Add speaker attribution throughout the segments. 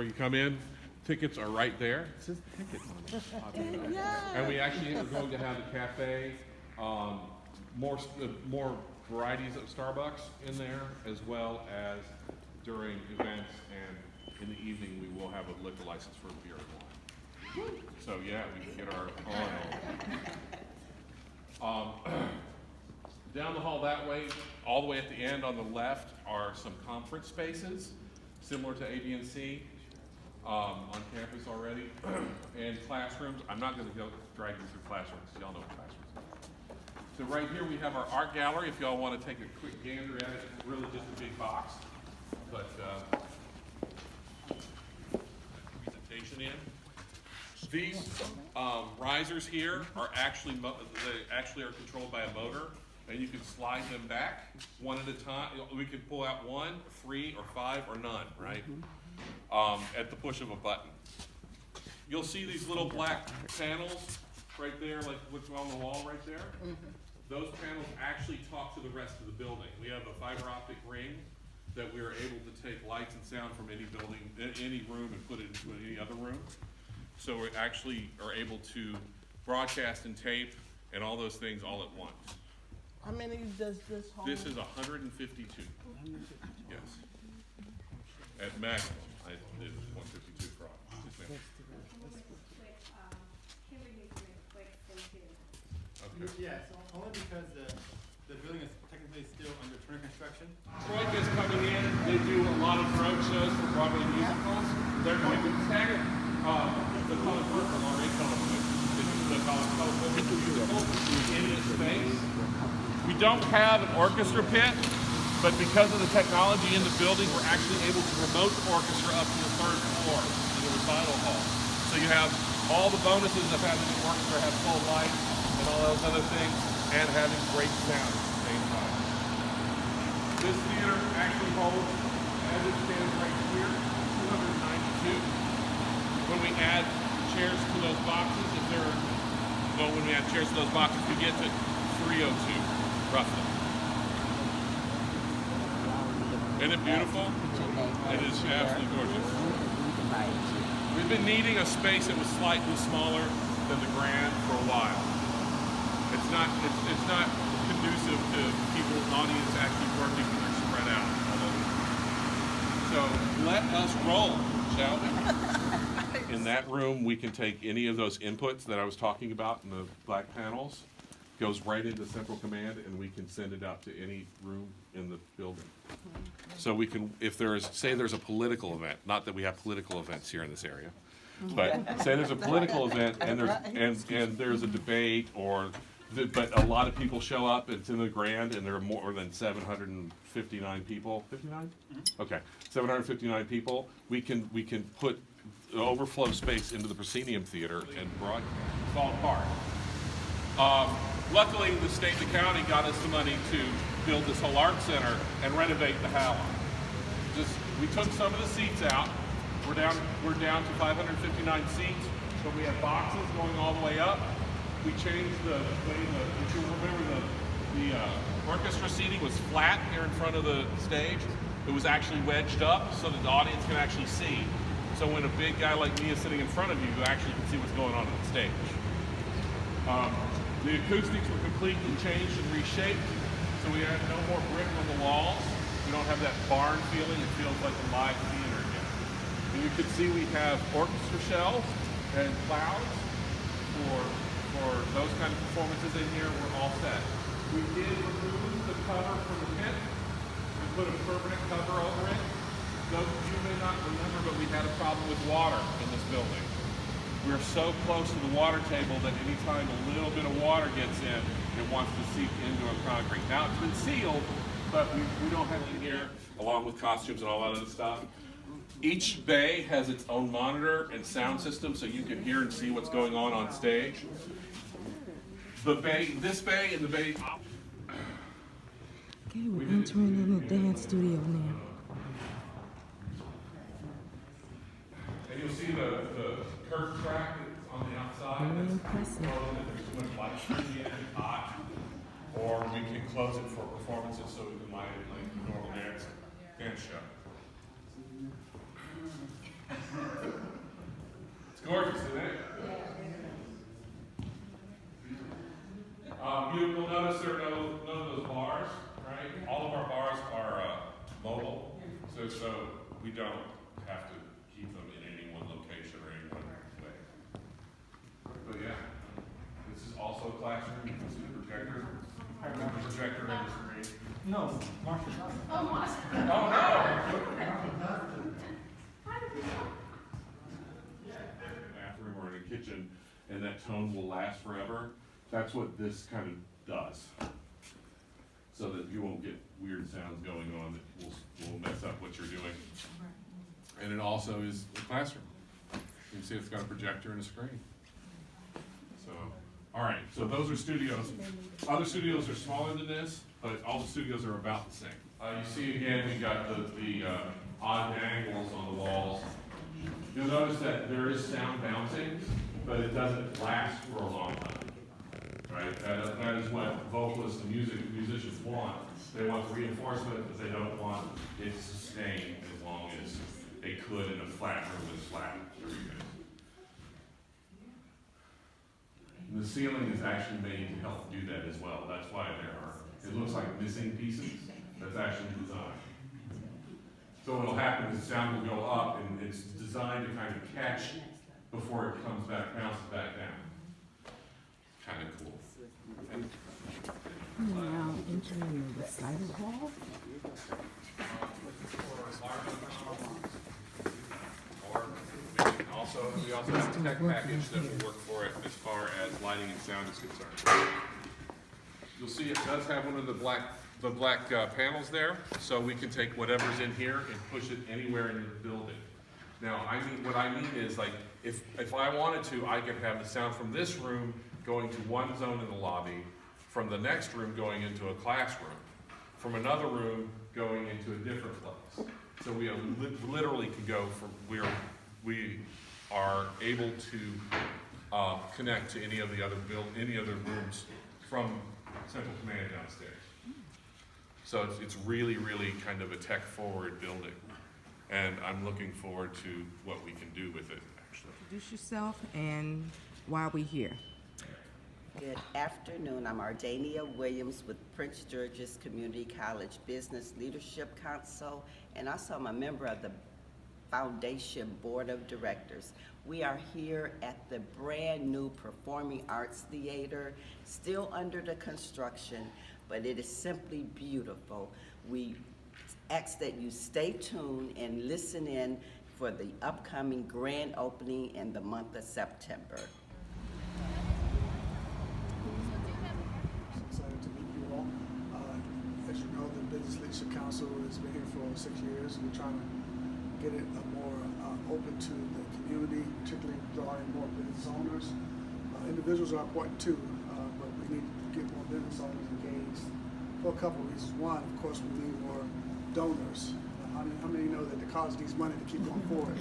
Speaker 1: where you come in. Tickets are right there. It says ticket on it. And we actually are going to have a cafe, more varieties of Starbucks in there, as well as during events, and in the evening we will have a liquor license for beer and wine. So yeah, we can get our on. Down the hall that way, all the way at the end on the left are some conference spaces, similar to AD&C on campus already, and classrooms. I'm not going to go drag you through classrooms, y'all know what classrooms are. So right here we have our art gallery. If y'all want to take a quick gander at it, it's really just a big box, but presentation in. These risers here are actually are controlled by a motor, and you can slide them back one at a time. We can pull out 1, 3, or 5, or none, right? At the push of a button. You'll see these little black panels right there, like what's on the wall right there. Those panels actually talk to the rest of the building. We have a fiber optic ring that we are able to take lights and sound from any building, any room, and put it into any other room. So we actually are able to broadcast and tape and all those things all at once.
Speaker 2: How many does this hold?
Speaker 1: This is 152. Yes. At maximum, I did 152 for all. Yes, ma'am. Okay.
Speaker 3: Yes, only because the building is technically still under current construction.
Speaker 1: Troika's coming in. They do a lot of road shows for Broadway musicals. They're going to tag the Colin Firth or the Colin Firth musical in this space. We don't have an orchestra pit, but because of the technology in the building, we're actually able to remote the orchestra up to the 3rd floor in the recital hall. So you have all the bonuses of having the orchestra have full lights and all those other things, and having great sound at the same time. This theater actually holds, as it stands right here, 292. When we add chairs to those boxes, when we add chairs to those boxes, we get to 302, roughly. Isn't it beautiful? It is absolutely gorgeous. We've been needing a space that was slightly smaller than the Grand for a while. It's not conducive to people's audience actually working when they're spread out. So let us roll, shall we? In that room, we can take any of those inputs that I was talking about in the black panels, goes right into central command, and we can send it out to any room in the building. So we can, if there's a political event, not that we have political events here in this area, but say there's a political event and there's a debate but a lot of people show up, it's in the Grand, and there are more than 759 people. 59? Okay, 759 people. We can put overflow space into the proscenium theater and broadcast. It's all part. Luckily, the state and the county got us the money to build this whole art center and renovate the Howard. We took some of the seats out. We're down to 559 seats, but we have boxes going all the way up. We changed the way if you remember the orchestra seating was flat here in front of the stage. It was actually wedged up so that the audience can actually see. So when a big guy like me is sitting in front of you, you actually can see what's going on the stage. The acoustics were completely changed and reshaped, so we have no more brick on the walls. We don't have that barn feeling. It feels like a live theater again. And you can see we have orchestra shells and clouds for those kind of performances in here. We're all set. We did remove the cover from the pit and put a permanent cover over it. Those of you may not remember, but we had a problem with water in this building. We're so close to the water table that anytime a little bit of water gets in, it wants to seep into a concrete. Now it's been sealed, but we don't have it in here, along with costumes and all that other stuff. Each bay has its own monitor and sound system, so you can hear and see what's going on stage. This bay and the bay.
Speaker 4: Okay, we're entering in the dance studio now.
Speaker 1: And you'll see the curved track that's on the outside.
Speaker 4: Very impressive.
Speaker 1: There's too much light in the end, it's hot. Or we can close it for performances so we can light it like a normal dance show. It's gorgeous, isn't it? You'll notice there are none of those bars, right? All of our bars are mobile, so we don't have to keep them in any one location or any one way. But yeah, this is also a classroom. You can see the projector. The projector and the screen.
Speaker 3: No, Marshall.
Speaker 1: Oh no! Bathroom or in a kitchen, and that tone will last forever. That's what this kind of does. So that you won't get weird sounds going on that will mess up what you're doing. And it also is a classroom. You can see it's got a projector and a screen. So, all right, so those are studios. Other studios are smaller than this, but all the studios are about the same. You see again, we got the odd angles on the walls. You'll notice that there is sound bouncing, but it doesn't last for a long time. Right? That is what vocalists and musicians want. They want reinforcement, but they don't want it sustained as long as they could in a flat room with flat everything. And the ceiling is actually made to help do that as well. That's why it looks like missing pieces. That's actually designed. So what'll happen is the sound will go up, and it's designed to kind of catch before it comes back, bounces back down. Kind of cool.
Speaker 4: Now entering the recital hall.
Speaker 1: We also have a tech package that will work for it as far as lighting and sound is concerned. You'll see it does have one of the black panels there, so we can take whatever's in here and push it anywhere in the building. Now, what I mean is, like, if I wanted to, I could have the sound from this room going to one zone in the lobby, from the next room going into a classroom, from another room going into a different place. So we literally can go from we are able to connect to any of the other rooms from Central Command downstairs. So it's really, really kind of a tech-forward building, and I'm looking forward to what we can do with it, actually.
Speaker 4: Introduce yourself and why are we here?
Speaker 5: Good afternoon. I'm Ardania Williams with Prince George's Community College Business Leadership Council, and also I'm a member of the Foundation Board of Directors. We are here at the brand new Performing Arts Theater, still under the construction, but it is simply beautiful. We ask that you stay tuned and listen in for the upcoming grand opening in the month of September.
Speaker 6: Excited to meet you all. As you know, the Business Leadership Council has been here for 6 years. We're trying to get it more open to the community, particularly drawing more business owners. Individuals are important too, but we need to get more business owners engaged for a couple of reasons. One, of course, we need more donors. How many know that the college needs money to keep going forward?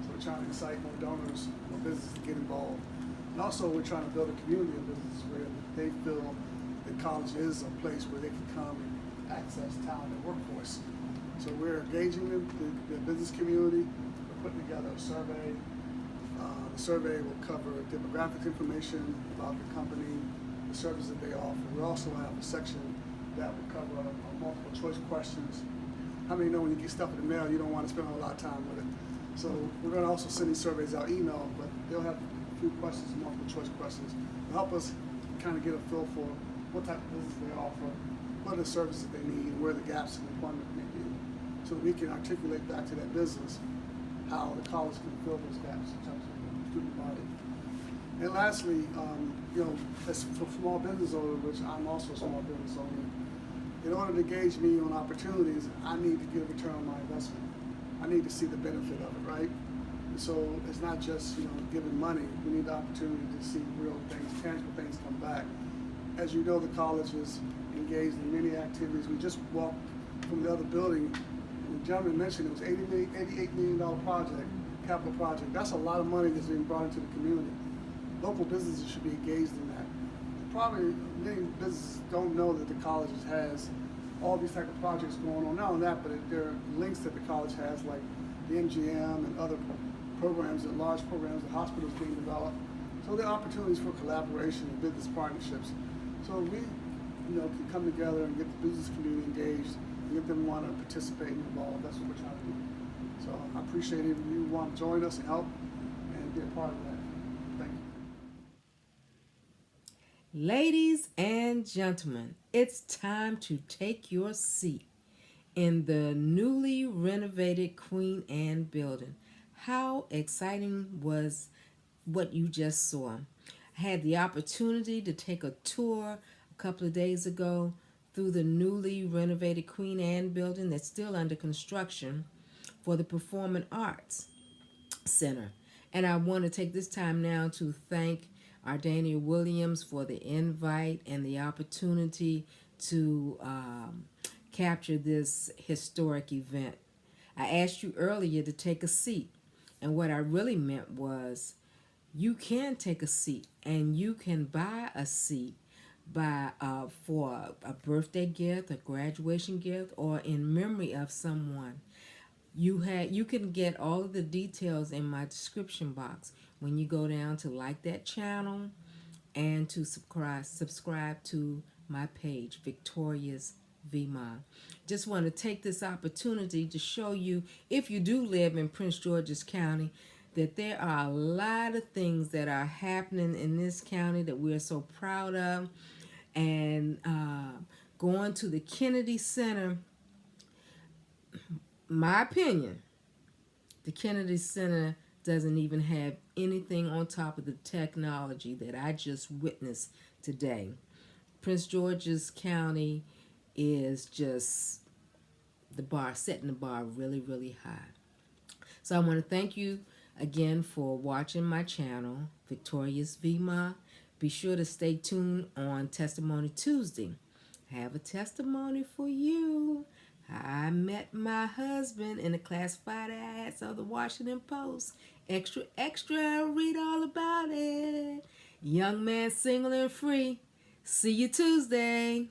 Speaker 6: So we're trying to excite more donors, more businesses to get involved. And also we're trying to build a community of businesses where they feel that college is a place where they can come and access talent and workforce. So we're engaging the business community. We're putting together a survey. The survey will cover demographic information about the company, the services that they offer. We also have a section that will cover multiple choice questions. How many know when you get stuff in the mail, you don't want to spend a lot of time with it? So we're going to also send these surveys out email, but they'll have a few questions, multiple choice questions, to help us kind of get a feel for what type of business they offer, what are the services they need, and where the gaps in employment may be, so that we can articulate back to that business how the college can fill those gaps in terms of student body. And lastly, as for small business owner, which I'm also a small business owner, in order to engage me on opportunities, I need to get a return on my investment. I need to see the benefit of it, right? And so it's not just giving money. We need the opportunity to see real things, tangible things come back. As you know, the college is engaged in many activities. We just walked from the other building, and the gentleman mentioned it was $88 million project, capital project. That's a lot of money that's being brought into the community. Local businesses should be engaged in that. Probably many businesses don't know that the college has all these type of projects going on. Not only that, but there are links that the college has, like the MGM and other programs and large programs, the hospitals being developed. So there are opportunities for collaboration and business partnerships. So we, can come together and get the business community engaged and get them want to participate and involved. That's what we're trying to do. So I appreciate it if you want to join us and help and be a part of that. Thank you.
Speaker 4: Ladies and gentlemen, it's time to take your seat in the newly renovated Queen Anne building. How exciting was what you just saw? I had the opportunity to take a tour a couple of days ago through the newly renovated Queen Anne building that's still under construction for the Performing Arts Center. And I want to take this time now to thank Ardania Williams for the invite and the opportunity to capture this historic event. I asked you earlier to take a seat, and what I really meant was you can take a seat and you can buy a seat for a birthday gift, a graduation gift, or in memory of someone. You can get all of the details in my description box when you go down to like that channel and to subscribe to my page, Victoria's VMA. Just want to take this opportunity to show you, if you do live in Prince George's County, that there are a lot of things that are happening in this county that we're so proud of. And going to the Kennedy Center, my opinion, the Kennedy Center doesn't even have anything on top of the technology that I just witnessed today. Prince George's County is just setting the bar really, really high. So I want to thank you again for watching my channel, Victoria's VMA. Be sure to stay tuned on Testimony Tuesday. I have a testimony for you. I met my husband in the classified ads of the Washington Post. Extra, extra, read all about it. Young man, single and free. See you Tuesday.